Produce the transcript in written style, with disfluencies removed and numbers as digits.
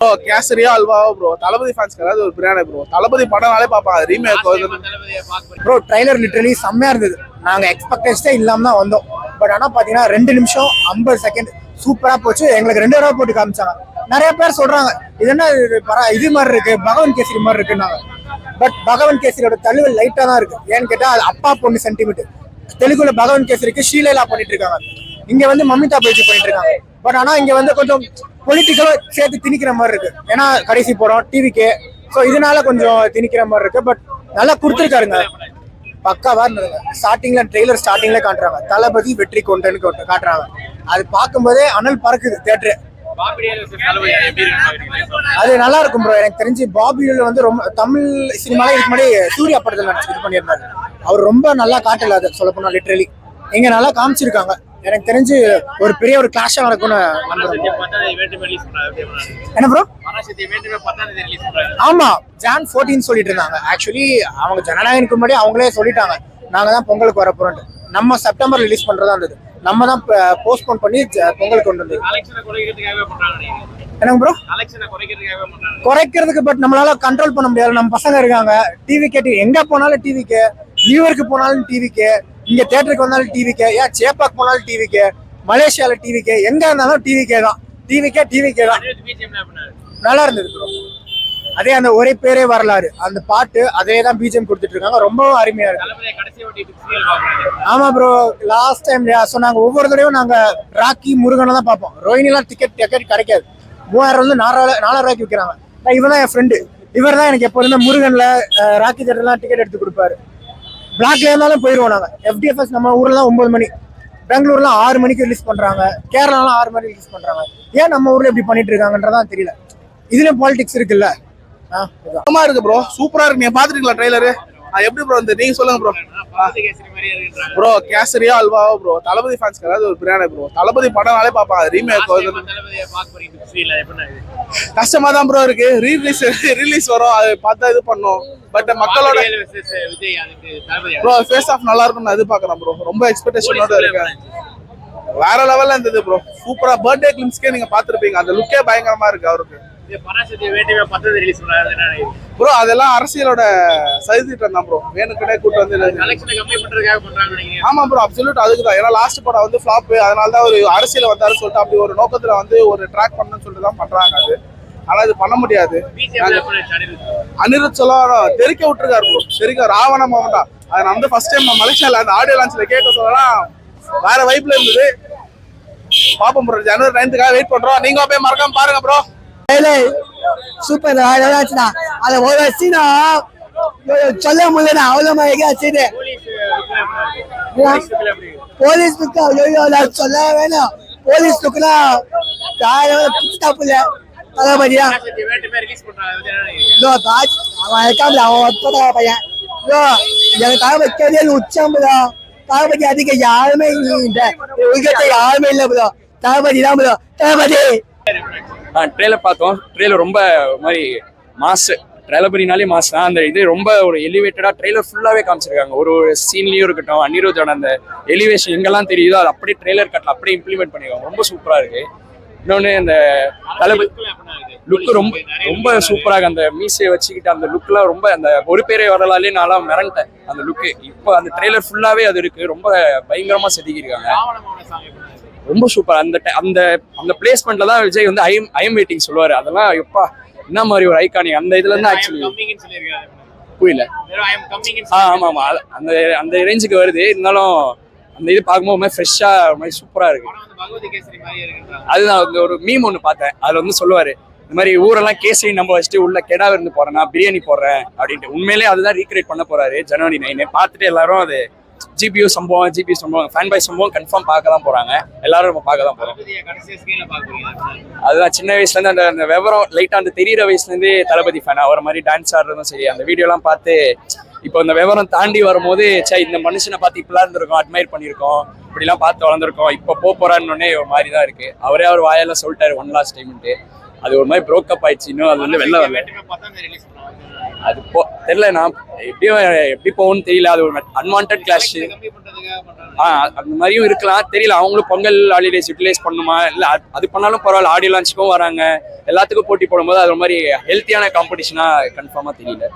Bro Kesariya அல்வாவோ bro தளபதி ஃபேன்ஸ்க்கு ஏதாவது ஒரு biryani bro. தளபதி படம்னாலே பார்ப்பாங்க. ரீமேக் ப்ரோ ட்ரைலர் லிட்டரலி செம்மையா இருந்தது. நாங்க எக்ஸ்பெக்டேஷனே இல்லாம தான் வந்தோம். பட் ஆனா பாத்தீங்கன்னா 2 நிமிஷம் 50 செகண்ட் சூப்பரா போச்சு. எங்களுக்கு 2 தடவை போட்டு காமிச்சாங்க. நிறைய பேர் சொல்றாங்க இது என்ன இது மாதிரி இருக்கு, பகவன் கேசரி மாதிரி இருக்குன்னாங்க. பட் பகவன் கேசரியோட தழுவல் லைட்டா தான் இருக்கு. ஏன்னு கேட்டா அது அப்பா பொண்ணு சென்டிமெண்ட். தெலுங்குல பகவன் கேசரிக்கு ஷீலேலா பண்ணிட்டு இருக்காங்க, இங்க வந்து மமிதா பைஜி பண்ணிட்டு இருக்காங்க. பட் ஆனா இங்க வந்து கொஞ்சம் பொலிட்டிக்கலா சேர்த்து திணிக்கிற மாதிரி இருக்கு. ஏன்னா கடைசி போறோம் டிவிக்கு, ஸோ இதனால கொஞ்சம் திணிக்கிற மாதிரி இருக்கு. பட் நல்லா கொடுத்துருக்காருங்க, பக்காவா இருந்ததுங்க. ஸ்டார்டிங்ல ட்ரெய்லர் ஸ்டார்டிங்ல காட்டுறாங்க தளபதி வெற்றி கொண்டன்னு காட்டுறாங்க. அது பார்க்கும்போதே அனல் பறக்குது தியேட்டர். அது நல்லா இருக்கும் ப்ரோ. எனக்கு தெரிஞ்சு பாபியில் வந்து ரொம்ப தமிழ் சினிமால இதுக்கு முன்னாடி சூர்யா படத்தில் இது பண்ணியிருந்தாரு. அவர் ரொம்ப நல்லா காட்டல, அது சொல்ல போனா லிட்டரலி இங்க நல்லா காமிச்சிருக்காங்க. எனக்கு தெரிஞ்சு ஒரு பெரிய ஒரு கிளாஷா நடக்கும்னு என்ன ப்ரோ. ஆமா ஜான் 14 சொல்லிட்டு இருந்தாங்க. ஆக்சுவலி அவங்க ஜனநாயகனுக்கு முன்னாடி அவங்களே சொல்லிட்டாங்க நாங்க தான் பொங்கலுக்கு வர போறோம். நம்ம செப்டம்பர் ரிலீஸ் பண்றதா இருந்தது, நம்ம தான் போஸ்ட்போன் பண்ணி பொங்கலுக்கு கொண்டு வந்தது. என்ன ப்ரோ குறைக்கிறதுக்கு? பட் நம்மளால கண்ட்ரோல் பண்ண முடியாது. நம்ம பசங்க இருக்காங்க, டிவி கேட்டு எங்க போனாலும் டிவிக்கு, நியூயார்க்கு போனாலும் டிவிக்கு, இங்க தியேட்டருக்கு வந்தாலும் டிவிக்கு, ஏன் சேப்பாக் போனாலும் டிவிக்கு, மலேசியால டிவிக்கு, எங்க இருந்தாலும் டிவிக்கே தான். டிவிக்கே தான். நல்லா இருந்தது ப்ரோ. அதே அந்த ஒரே பேரே வரலாறு அந்த பாட்டு அதே தான் பிஜிஎம் கொடுத்துட்டு இருக்காங்க. ரொம்ப அருமையா இருக்கு. ஆமா ப்ரோ, லாஸ்ட் டைம் சொன்னாங்க ஒவ்வொரு தடவையும் நாங்க ராக்கி முருகனை தான் பார்ப்போம். ரோஹினிலாம் டிக்கெட் கிடைக்காது. 3000 வந்து 4000 ரூபாய்க்கு விற்கிறாங்க. இவன் தான் என் ஃப்ரெண்டு, இவர் தான் எனக்கு எப்போதுமே முருகன்ல ராக்கி தேட்டர்லாம் டிக்கெட் எடுத்து கொடுப்பாரு. பிளாக்ல இருந்தாலும் போயிடுவோம் நாங்க. FDFS நம்ம ஊர்லாம் 9 மணி, பெங்களூர்லாம் 6 மணிக்கு ரிலீஸ் பண்றாங்க, கேரளாலாம் 6 மணிக்கு ரிலீஸ் பண்றாங்க. ஏன் நம்ம ஊர்ல எப்படி பண்ணிட்டு இருக்காங்கன்றதான் தெரியல. இதுலயும் பாலிடிக்ஸ் இருக்குல்ல. இருக்கு ப்ரோ, சூப்பரா இருக்கு. நீங்க பாத்துருக்கீங்களா ட்ரெய்லரு? எப்படி ப்ரோ இந்த நீங்க சொல்லுங்க ப்ரோ. ப்ரோ கேசரியா அல்வாவோ ப்ரோ தளபதி ஃபேன்ஸ்க்கு ஏதாவது ஒரு பிரியாணி ப்ரோ. தளபதி படம்னாலே பார்ப்பாங்க. ரீமேக் கஷ்டமா தான் ப்ரோ இருக்கு. ரிலீஸ் வரும், அது பார்த்தா இது பண்ணும். பட் மக்களோட ப்ரோ ஃபேஸ் ஆஃப் நல்லா இருக்கும்னு எதிர்பார்க்கறேன் ப்ரோ. ரொம்ப எக்ஸ்பெக்டேஷனோட இருக்கேன். வேற லெவல்ல இருந்தது ப்ரோ. சூப்பரா பர்த்டே கிளிம்ஸ்க்கே நீங்க பாத்துருப்பீங்க. அந்த லுக்கே பயங்கரமா இருக்கு அவருக்கு. ப்ரோ அதெல்லாம் அரசியலோட சதித்திட்டம் தான் ப்ரோ. வேணுக்குனே கூட்டு வந்து ஆமா ப்ரோ, அப்சல்யூட் அதுக்கு தான். ஏன்னா லாஸ்ட் படம் வந்து ஃபிளாப், அதனால தான் ஒரு அரசியல வந்தாரு சொல்லிட்டு அப்படி ஒரு நோக்கத்துல வந்து ஒரு ட்ராக் பண்ணணும்னு சொல்லிட்டு தான் பண்றாங்க. அது ஆனா இது பண்ண முடியாது. அனிருத் சொல்ல தெரிக்க விட்டுருக்காரு ப்ரோ. தெரிக்க ராவண மோகன்டா. அதை நான் வந்து ஃபர்ஸ்ட் டைம் நான் மலேசியால அந்த ஆடியோ லான்ச்ல கேட்க சொல்லலாம், வேற வைப்ல இருந்தது. பாப்போம் ப்ரோ, ஜனவரி 9th வெயிட் பண்றோம். நீங்க போய் மறக்காம பாருங்க ப்ரோ. சூப்பர் அத ஒரு சீனா சொல்ல முடியல. அவ்வளவு போலீஸ் சொல்ல வேணும். போலீஸ் தப்புல தளபதியா அவன் பையன் தளபதி உச்சம் ப்ரோ. தளபதி அதிக யாருமே யாருமே இல்ல ப்ரோ. தளபதி தான் ப்ரோ. தளபதி ட்ரெய்லர் பார்த்தோம். ட்ரெய்லர் ரொம்ப மாதிரி மாஸ். தளபதினாலே மாஸ் தான். அந்த இது ரொம்ப ஒரு எலிவேட்டடா ட்ரெய்லர் ஃபுல்லாவே காமிச்சிருக்காங்க. ஒரு சீன்லயும் இருக்கட்டும், அனிருத்தோட அந்த எலிவேஷன் எங்கெல்லாம் தெரியுதோ அது அப்படியே ட்ரெய்லர் கட்டல அப்படியே இம்ப்ளிமெண்ட் பண்ணிருக்காங்க. ரொம்ப சூப்பரா இருக்கு. இன்னொன்னு அந்த தளபதி லுக் ரொம்ப ரொம்ப சூப்பரா இருக்கு. அந்த மீசையை வச்சுக்கிட்டு அந்த லுக்லாம் ரொம்ப அந்த ஒரு பேரை வரலாலே நான் மிரண்டேன் அந்த லுக்கு. இப்போ அந்த ட்ரெய்லர் ஃபுல்லாவே அது இருக்கு. ரொம்ப பயங்கரமா செதுக்கிருக்காங்க. ரொம்ப சூப்பர். அந்த அந்த அந்த பிளேஸ்மெண்ட்ல தான் விஜய் வந்து ஐ எம் வெயிட்டிங் சொல்லுவாரு. அதெல்லாம் எப்பா என்ன மாதிரி ஒரு ஐகானிக். அந்த இதுல இருந்து ஆக்சுவலி புரியல. ஆமா ஆமா அந்த அந்த ரேஞ்சுக்கு வருது. இருந்தாலும் அந்த இது பார்க்கும்போது ஃப்ரெஷ்ஷா மாதிரி சூப்பரா இருக்கு. அதுதான் ஒரு மீம் ஒன்று பார்த்தேன். அதுல வந்து சொல்லுவாரு இந்த மாதிரி ஊரெல்லாம் கேசரி நம்ம வச்சுட்டு உள்ள கெடா இருந்து போறேன்னா பிரியாணி போடுறேன் அப்படின்ட்டு. உண்மையிலேயே அதுதான் ரீக்ரியேட் பண்ண போறாரு ஜனவரி 9. பார்த்துட்டு எல்லாரும் அது ஜிபியூ சம்பவம் ஃபேன் பாய் சம்பவம் கன்ஃபார்ம் பார்க்க தான் போறாங்க. எல்லாரும் நம்ம பார்க்க தான் போறோம். அதுதான் சின்ன வயசுல இருந்து அந்த அந்த விவரம் லைட்டா அந்த தெரியிற வயசுல இருந்தே தளபதி ஃபேன். அவரை மாதிரி டான்ஸ் ஆடுறதும் சரி, அந்த வீடியோ எல்லாம் பார்த்து இப்போ இந்த விவரம் தாண்டி வரும்போது இந்த மனுஷனை பார்த்து இப்பெல்லாம் இருந்திருக்கோம், அட்மையர் பண்ணியிருக்கோம், இப்படிலாம் பார்த்து வளர்ந்துருக்கோம், இப்போ போறான்னு ஒரு மாதிரி தான் இருக்கு. அவரே அவர் வாயெல்லாம் சொல்லிட்டாரு ஒன் லாஸ்ட் டைம்ட்டு. அது ஒரு மாதிரி ப்ரோக்கப் ஆயிடுச்சு. இன்னும் அது வந்து வெளில வரல. அது தெரியல. நான் எப்படி போகும்னு தெரியல. அது ஒரு அன்வான்ட் கிளாஷ். அந்த மாதிரியும் இருக்கலாம் தெரியல. அவங்களும் பொங்கல் ஹாலிடேஸ் யூட்டிலைஸ் பண்ணுமா இல்ல அது பண்ணாலும் பரவாயில்ல. ஆடியோ லான்ச்சுக்கும் வராங்க, எல்லாத்துக்கும் போட்டி போடும்போது அது ஒரு மாதிரி ஹெல்த்தியான காம்படிஷனா கன்ஃபார்மா தெரியல.